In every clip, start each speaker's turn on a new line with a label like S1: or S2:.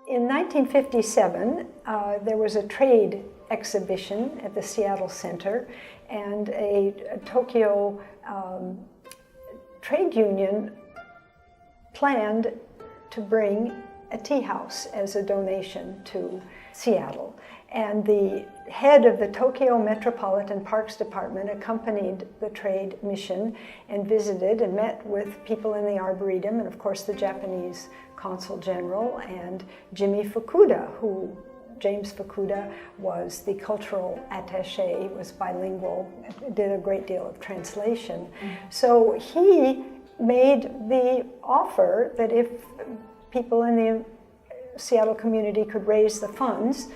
S1: In 1957, there was a trade exhibition at the Seattle Center, and a Tokyo trade union planned to bring a tea house as a donation to Seattle. And the head of the Tokyo Metropolitan Parks Department accompanied the trade mission and visited and met with people in the Arboretum, and of course the Japanese Consul General, and James Fukuda was the cultural attaché. He was bilingual, did a great deal of translation. Mm-hmm. So he made the offer that if people in the Seattle community could raise the funds,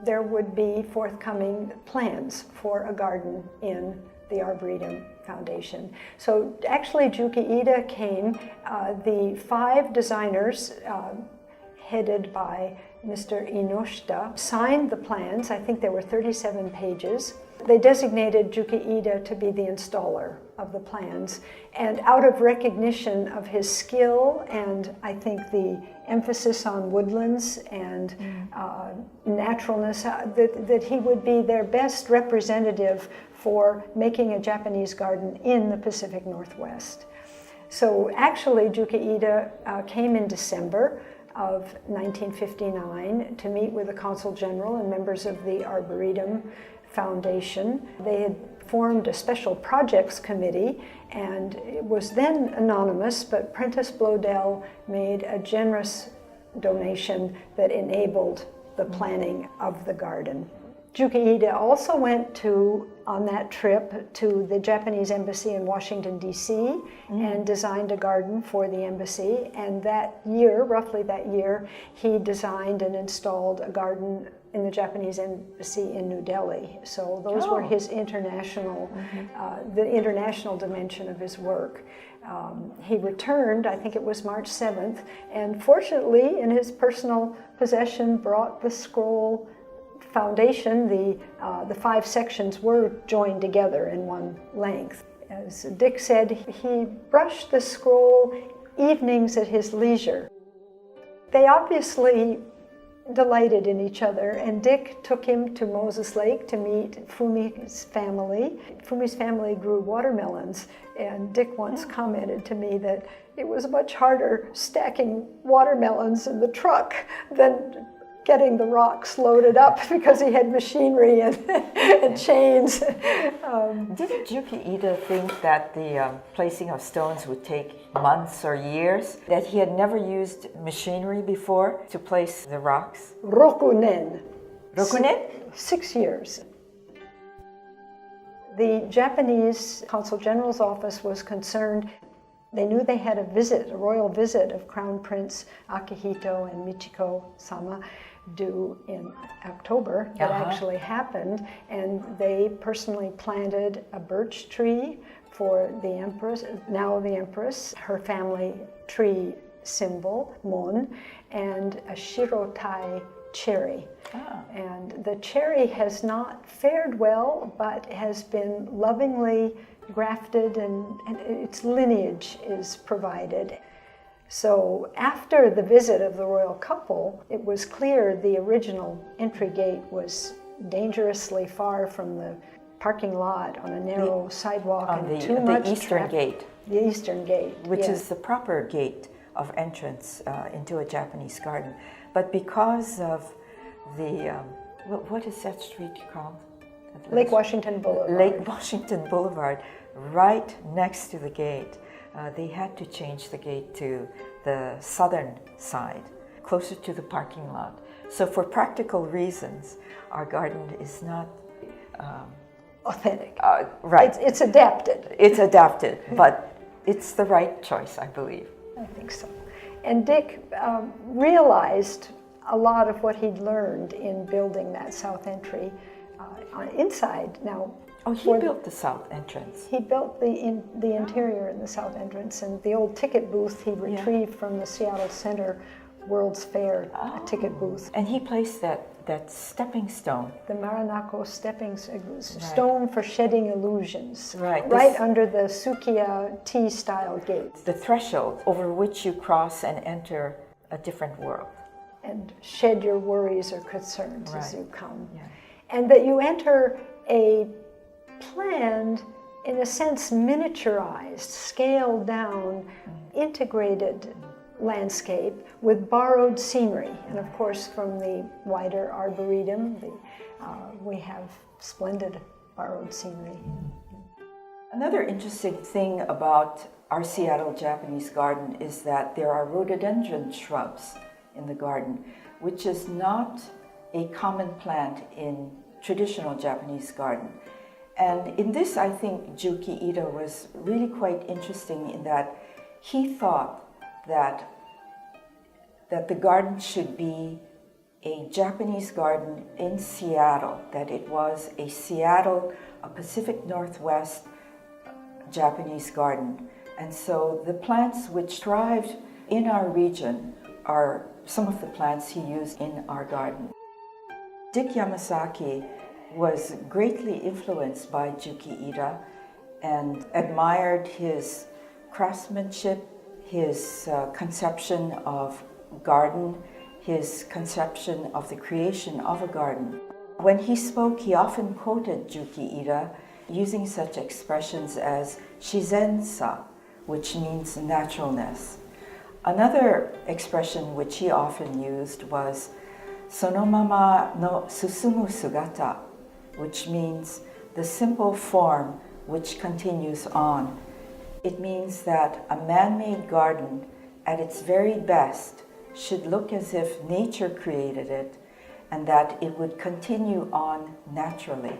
S1: there would be forthcoming plans for a garden in the Arboretum Foundation. So actually Juuki Iida came, the 5 designers headed by Mr. Inoshita signed the plans. I think there were 37 pages. They designated Juuki Iida to be the installer of the plans, and out of recognition of his skill and I think the emphasis on woodlands and naturalness, that he would be their best representative for making a Japanese garden in the Pacific Northwest. So actually Juuki Iida came in December of 1959 to meet with the Consul General and members of the Arboretum Foundation. They had formed a special projects committee, and it was then anonymous, but Prentice Blodell made a generous donation that enabled the planning of the garden. Juuki Iida also went on that trip to the Japanese embassy in Washington, D.C. And designed a garden for the embassy. And that year, roughly that year, he designed and installed a garden in the Japanese embassy in New Delhi. So those were his international, the international dimension of his work. He returned, I think it was March 7th, and fortunately in his personal possession brought the scroll foundation. The 5 sections were joined together in one length. As Dick said, he brushed the scroll evenings at his leisure. They obviously delighted in each other, and Dick took him to Moses Lake to meet Fumi's family. Fumi's family grew watermelons, and Dick once commented to me that it was much harder stacking watermelons in the truck than getting the rocks loaded up, because he had machinery and chains.
S2: Didn't Juuki Iida think that the placing of stones would take months or years? That he had never used machinery before to place the rocks?
S1: Rokunen.
S2: Rokunen?
S1: 6 years. The Japanese Consul General's office was concerned. They knew they had a royal visit of Crown Prince Akihito and Michiko-sama due in October. That actually happened, and they personally planted a birch tree for the Empress, now the Empress, her family tree symbol, Mon, and a shirotai cherry. And the cherry has not fared well, but has been lovingly grafted, and its lineage is provided. So after the visit of the royal couple, it was clear the original entry gate was dangerously far from the parking lot on a narrow sidewalk, and too much
S2: the eastern gate.
S1: The eastern gate,
S2: which is the proper gate of entrance into a Japanese garden. But because of the, what is that street called?
S1: Lake Washington Boulevard.
S2: Lake Washington Boulevard, right next to the gate. They had to change the gate to the southern side, closer to the parking lot. So for practical reasons, our garden is not
S1: authentic.
S2: Right.
S1: It's adapted.
S2: It's adapted, but it's the right choice, I believe.
S1: I think so. And Dick realized a lot of what he'd learned in building that south entry inside. Now,
S2: he built the south entrance.
S1: He built the interior in the south entrance, and the old ticket booth he retrieved from the Seattle Center World's Fair ticket booth.
S2: And he placed that stepping stone.
S1: The Maranako stepping stone for shedding illusions.
S2: Right.
S1: Right under the Sukiya T-style gate.
S2: The threshold over which you cross and enter a different world.
S1: And shed your worries or concerns as
S2: Right.
S1: you come.
S2: Yeah.
S1: And that you enter a planned, in a sense, miniaturized, scaled down, integrated landscape with borrowed scenery. And of course, from the wider Arboretum, we have splendid borrowed scenery.
S2: Another interesting thing about our Seattle Japanese garden is that there are rhododendron shrubs in the garden, which is not a common plant in traditional Japanese garden. And in this, I think Juuki Iida was really quite interesting in that he thought that the garden should be a Japanese garden in Seattle, that it was a Seattle, a Pacific Northwest Japanese garden. And so the plants which thrived in our region are some of the plants he used in our garden. Dick Yamasaki was greatly influenced by Juuki Iida and admired his craftsmanship, his conception of garden, his conception of the creation of a garden. When he spoke, he often quoted Juuki Iida using such expressions as shizensa, which means naturalness. Another expression which he often used was sonomama no susumu sugata, which means the simple form which continues on. It means that a man-made garden at its very best should look as if nature created it and that it would continue on naturally.